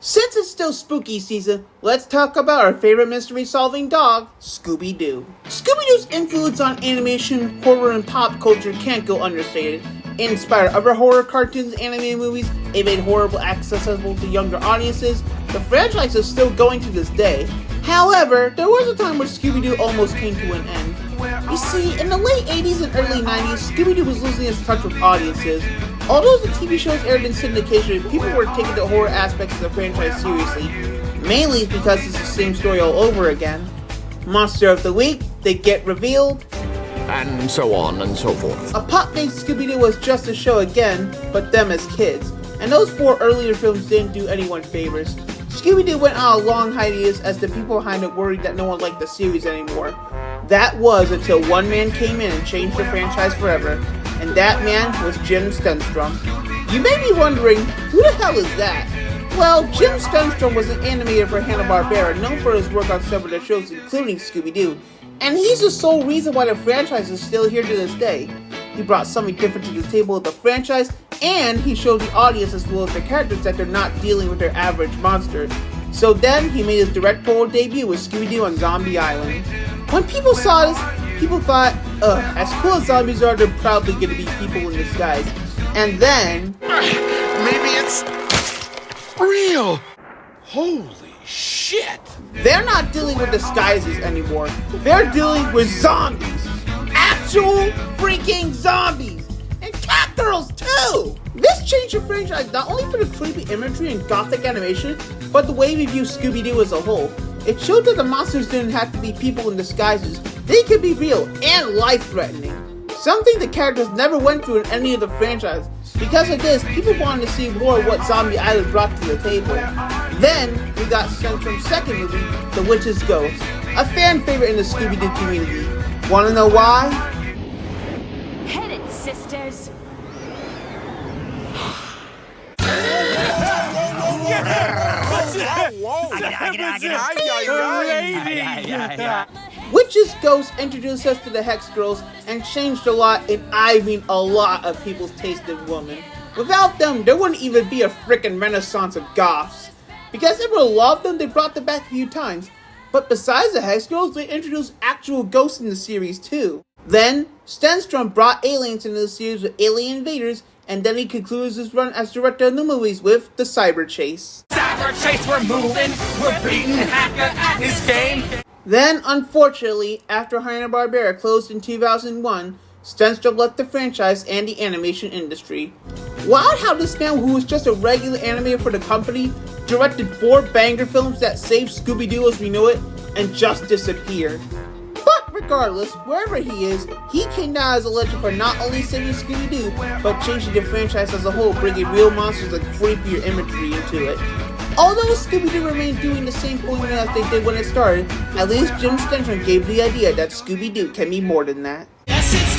Since it's still spooky season, let's talk about our favorite mystery-solving dog, Scooby-Doo. Scooby-Doo's influence on animation, horror, and pop culture can't go understated. It inspired other horror cartoons and animated movies. It made horror accessible to younger audiences. The franchise is still going to this day. However, there was a time where Scooby-Doo almost came to an end. You see, in the late 80s and early 90s, Scooby-Doo was losing its touch with audiences. Although the TV shows aired in syndication, people were taking the horror aspects of the franchise seriously, mainly because it's the same story all over again. Monster of the Week, they get revealed, and so on and so forth. A pop named Scooby-Doo was just a show again, but them as kids. And those 4 earlier films didn't do anyone favors. Scooby-Doo went on a long hiatus as the people behind it worried that no one liked the series anymore. That was until one man came in and changed the franchise forever, and that man was Jim Stenstrum. You may be wondering, who the hell is that? Well, Jim Stenstrum was an animator for Hanna Barbera, known for his work on several of their shows, including Scooby-Doo. And he's the sole reason why the franchise is still here to this day. He brought something different to the table with the franchise, and he showed the audience as well as the characters that they're not dealing with their average monster. So then, he made his directorial debut with Scooby-Doo on Zombie Island. When people saw this, people thought, as cool as zombies are, they're probably going to be people in disguise. And then... maybe it's real! Holy shit! They're not dealing with disguises anymore. They're dealing with zombies. Actual freaking zombies! And cat girls too! This changed the franchise not only for the creepy imagery and gothic animation, but the way we view Scooby-Doo as a whole. It showed that the monsters didn't have to be people in disguises. They could be real and life-threatening. Something the characters never went through in any of the franchise. Because of this, people wanted to see more of what Zombie Island brought to the table. Then, we got Stenstrum's second movie, The Witch's Ghost, a fan favorite in the Scooby-Doo community. Wanna know why? Hit it, sisters! Witch's Ghost introduced us to the Hex Girls and changed a lot, and I mean a lot, of people's taste in women. Without them, there wouldn't even be a frickin' renaissance of goths. Because everyone loved them, they brought them back a few times. But besides the Hex Girls, they introduced actual ghosts in the series too. Then, Stenstrum brought aliens into the series with Alien Invaders, and then he concludes his run as director of the movies with The Cyber Chase. Cyber Chase, we're moving, we're beating Hacker at his game. Then, unfortunately, after Hanna Barbera closed in 2001, Stenstrum left the franchise and the animation industry. Wild how this man, who was just a regular animator for the company, directed 4 banger films that saved Scooby-Doo as we know it, and just disappeared. But regardless, wherever he is, he came down as a legend for not only saving Scooby-Doo, but changing the franchise as a whole, bringing real monsters and creepier imagery into it. Although Scooby-Doo remained doing the same formula as they did when it started, at least Jim Stenstrum gave the idea that Scooby-Doo can be more than that. Yes, it's